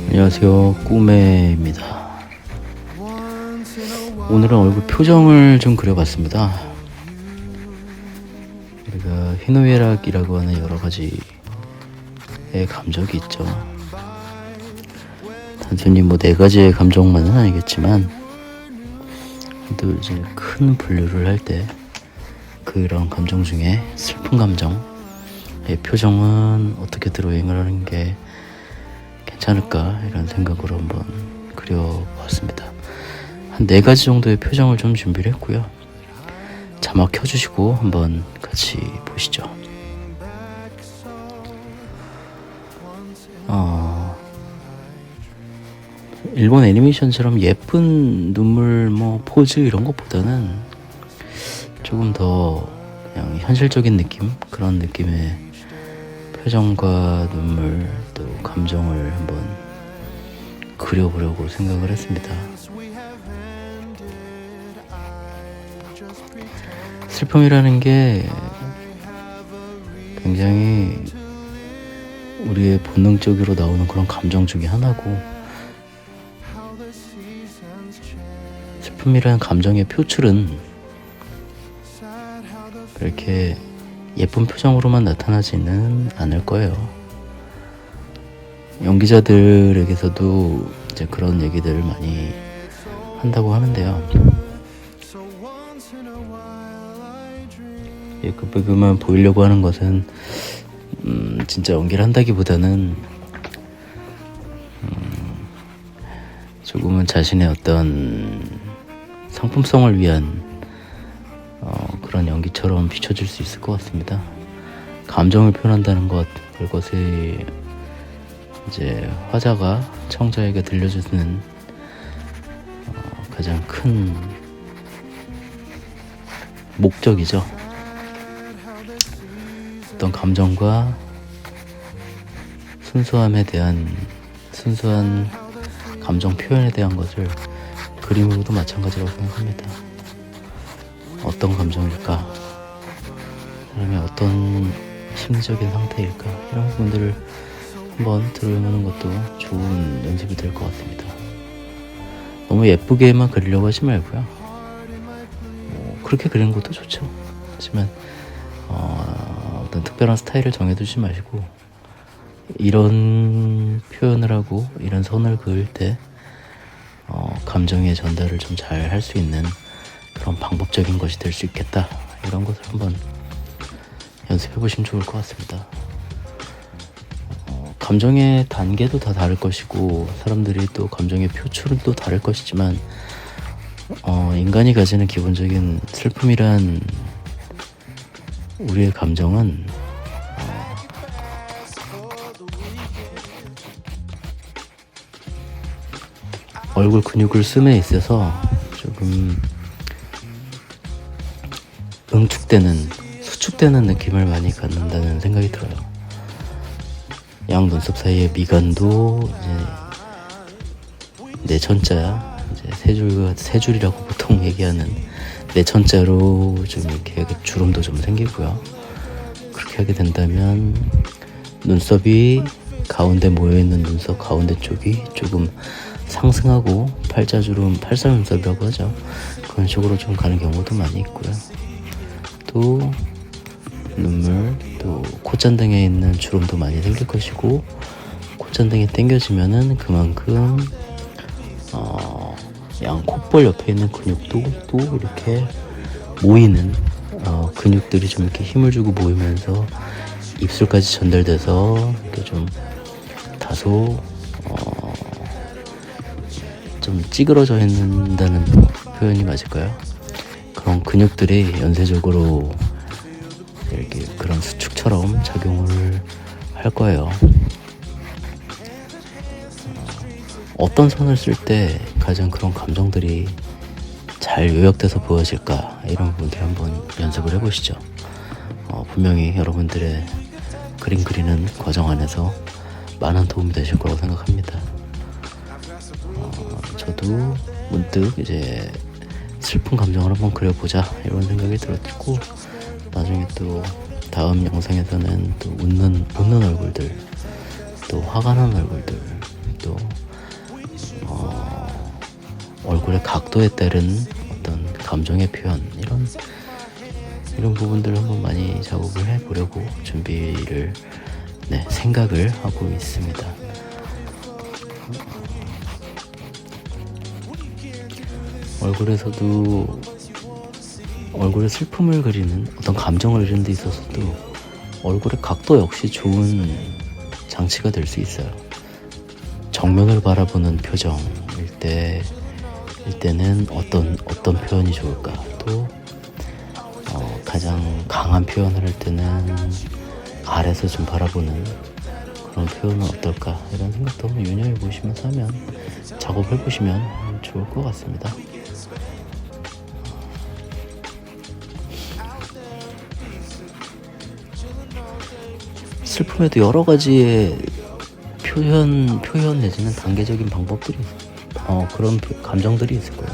안녕하세요, 꾸메입니다. 오늘은 얼굴 표정을 좀 그려봤습니다. 우리가 희노애락이라고 하는 여러가지의 감정이 있죠. 단순히 뭐 4가지의 감정만은 아니겠지만 또 이제 큰 분류를 할 때 그런 감정 중에 슬픈 감정의 표정은 어떻게 드로잉을 하는 게 괜찮을까 이런 생각으로 한번 그려보았습니다. 한 4가지 정도의 표정을 좀 준비를 했고요. 자막 켜주시고 한번 같이 보시죠. 일본 애니메이션처럼 예쁜 눈물 뭐 포즈 이런 것보다는 조금 더 그냥 현실적인 느낌, 그런 느낌의 표정과 눈물 또 감정을 한번 그려보려고 생각을 했습니다. 슬픔이라는 게 굉장히 우리의 본능적으로 나오는 그런 감정 중에 하나고, 슬픔이라는 감정의 표출은 그렇게 예쁜 표정으로만 나타나지는 않을 거예요. 연기자들에게서도 이제 그런 얘기들을 많이 한다고 하는데요. 그만 보이려고 하는 것은 진짜 연기를 한다기보다는 조금은 자신의 어떤 상품성을 위한 그런 연기처럼 비춰질 수 있을 것 같습니다. 감정을 표현한다는 것, 그것이 이제 화자가 청자에게 들려주는 가장 큰 목적이죠. 어떤 감정과 순수한 감정 표현에 대한 것을 그림으로도 마찬가지라고 생각합니다. 어떤 감정일까? 사람이 어떤 심리적인 상태일까? 이런 부분들을 한번 들어보는 것도 좋은 연습이 될 것 같습니다. 너무 예쁘게만 그리려고 하지 말고요. 그렇게 그리는 것도 좋죠. 하지만 어떤 특별한 스타일을 정해두지 마시고 이런 표현을 하고 이런 선을 그을 때 감정의 전달을 좀 잘 할 수 있는 그런 방법적인 것이 될 수 있겠다, 이런 것을 한번 연습해 보시면 좋을 것 같습니다. 감정의 단계도 다 다를 것이고 사람들이 또 감정의 표출은 또 다를 것이지만 인간이 가지는 기본적인 슬픔이란 우리의 감정은 얼굴 근육을 씀에 있어서 조금 수축되는 느낌을 많이 갖는다는 생각이 들어요. 양 눈썹 사이의 미간도 이제 내천자, 이제 세 줄이라고 보통 얘기하는 내천자로 좀 이렇게 주름도 좀 생기고요. 그렇게 하게 된다면 눈썹이 가운데 모여있는 눈썹 가운데 쪽이 조금 상승하고 팔자 눈썹이라고 하죠. 그런 식으로 좀 가는 경우도 많이 있고요. 또 눈물, 또 콧잔등에 있는 주름도 많이 생길 것이고, 콧잔등이 당겨지면은 그만큼 양 콧볼 옆에 있는 근육도 또 이렇게 모이는 근육들이 좀 이렇게 힘을 주고 모이면서 입술까지 전달돼서 이렇게 좀 다소 좀 찌그러져 있는다는 표현이 맞을까요? 그런 근육들이 연쇄적으로 이렇게 그런 수축처럼 작용을 할 거예요. 어떤 선을 쓸 때 가장 그런 감정들이 잘 요약돼서 보여질까, 이런 부분들 한번 연습을 해보시죠. 분명히 여러분들의 그림 그리는 과정 안에서 많은 도움이 되실 거라고 생각합니다. 저도 문득 이제 슬픈 감정을 한번 그려보자 이런 생각이 들었고, 나중에 또 다음 영상에서는 또 웃는 얼굴들, 또 화가 난 얼굴들, 또 얼굴의 각도에 따른 어떤 감정의 표현, 이런 부분들을 한번 많이 작업을 해보려고 준비를 생각을 하고 있습니다. 얼굴에서도 얼굴의 슬픔을 그리는 어떤 감정을 그리는 데 있어서도 얼굴의 각도 역시 좋은 장치가 될 수 있어요. 정면을 바라보는 표정일 때는 어떤 표현이 좋을까? 또 가장 강한 표현을 할 때는 아래서 좀 바라보는 그런 표현은 어떨까? 이런 생각도 한번 유념해 보시면서 하면 작업해 보시면 좋을 것 같습니다. 슬픔에도 여러 가지의 표현 내지는 단계적인 방법들이 그런 감정들이 있을 거예요.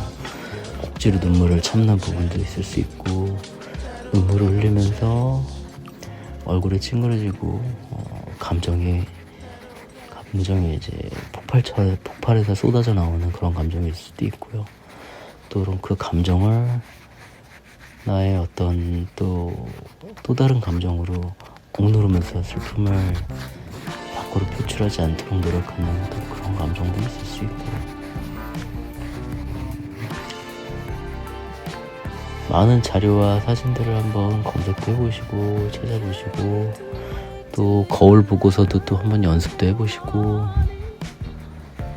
억지로 눈물을 참는 부분도 있을 수 있고, 눈물을 흘리면서 얼굴이 찡그러지고 감정이 이제 폭발해서 쏟아져 나오는 그런 감정일 수도 있고요. 또 그럼 그 감정을 나의 어떤 또 다른 감정으로 억누르면서 슬픔을 밖으로 표출하지 않도록 노력하는 또 그런 감정도 있을 수 있고, 많은 자료와 사진들을 한번 검색도 해보시고 찾아보시고, 또 거울 보고서도 또 한번 연습도 해보시고,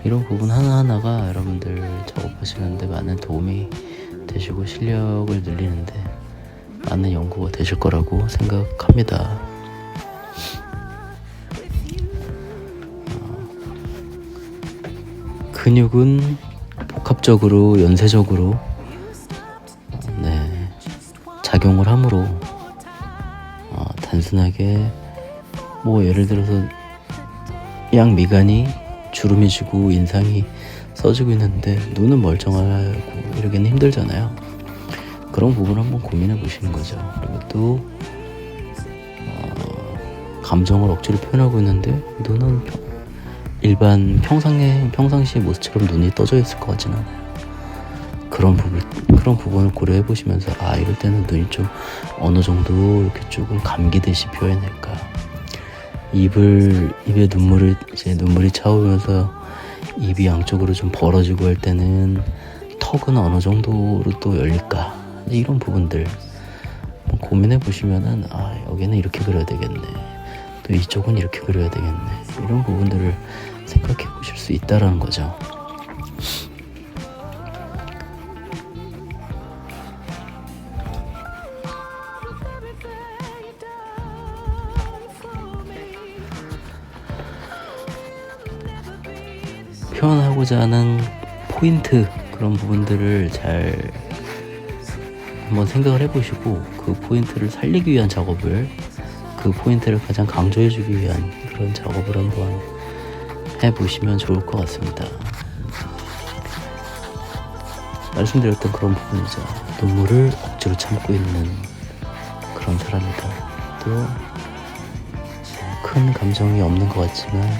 이런 부분 하나하나가 여러분들 작업하시는데 많은 도움이 되시고 실력을 늘리는데 많은 연구가 되실 거라고 생각합니다. 근육은 복합적으로 연쇄적으로 작용을 하므로 단순하게 예를 들어서 양미간이 주름이 지고 인상이 써지고 있는데 눈은 멀쩡하고 이러기는 힘들잖아요. 그런 부분을 한번 고민해 보시는 거죠. 그리고 또 감정을 억지로 표현하고 있는데 눈은 일반 평상시의 모습처럼 눈이 떠져 있을 것 같지는 않아요. 그런 부분을 고려해 보시면서 이럴 때는 눈이 좀 어느 정도 이렇게 조금 감기듯이 표현할까, 입에 눈물이 차오면서 입이 양쪽으로 좀 벌어지고 할 때는 턱은 어느 정도로 또 열릴까, 이런 부분들 고민해 보시면은 여기는 이렇게 그려야 되겠네, 또 이쪽은 이렇게 그려야 되겠네, 이런 부분들을 생각해 보실 수 있다라는 거죠. 표현하고자 하는 포인트, 그런 부분들을 잘 한번 생각을 해보시고, 그 포인트를 살리기 위한 작업을, 그 포인트를 가장 강조해주기 위한 그런 작업을 한번 해보시면 좋을 것 같습니다. 말씀드렸던 그런 부분이죠. 눈물을 억지로 참고 있는 그런 사람이다. 또 큰 감정이 없는 것 같지만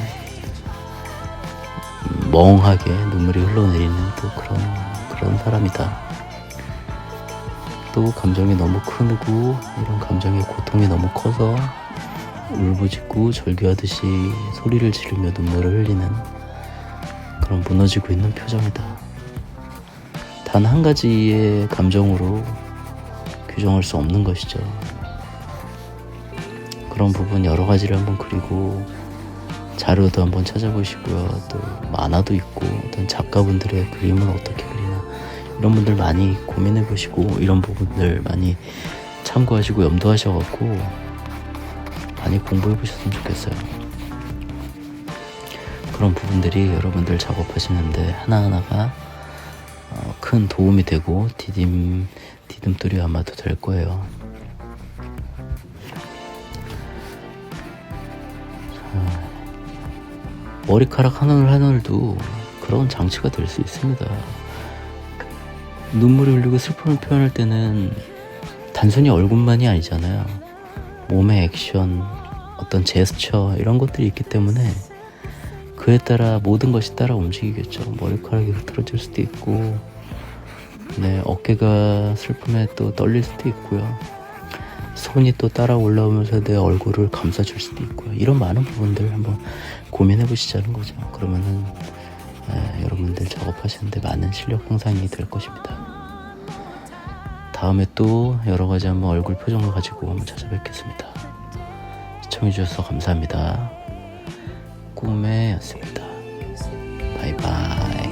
멍하게 눈물이 흘러내리는 또 그런 사람이다. 또 감정이 너무 크고 이런 감정의 고통이 너무 커서 울부짖고 절규하듯이 소리를 지르며 눈물을 흘리는 그런 무너지고 있는 표정이다. 단 한 가지의 감정으로 규정할 수 없는 것이죠. 그런 부분 여러 가지를 한번 그리고 자료도 한번 찾아보시고요. 또 만화도 있고 어떤 작가분들의 그림은 어떻게 그리나, 이런 분들 많이 고민해 보시고 이런 부분들 많이 참고하시고 염두하셔갖고 많이 공부해 보셨으면 좋겠어요. 그런 부분들이 여러분들 작업하시는데 하나하나가 큰 도움이 되고 디딤돌이 아마도 될 거예요. 머리카락 한 올 한 올도 그런 장치가 될 수 있습니다. 눈물을 흘리고 슬픔을 표현할 때는 단순히 얼굴만이 아니잖아요. 몸의 액션, 어떤 제스처, 이런 것들이 있기 때문에 그에 따라 모든 것이 따라 움직이겠죠. 머리카락이 흐트러질 수도 있고, 네, 어깨가 슬픔에 또 떨릴 수도 있고요. 손이 또 따라 올라오면서 내 얼굴을 감싸줄 수도 있고요. 이런 많은 부분들 한번 고민해 보시자는 거죠. 그러면은 여러분들 작업하시는데 많은 실력 향상이 될 것입니다. 다음에 또 여러 가지 한번 얼굴 표정을 가지고 한번 찾아뵙겠습니다. 시청해주셔서 감사합니다. 꿈매였습니다. 바이바이.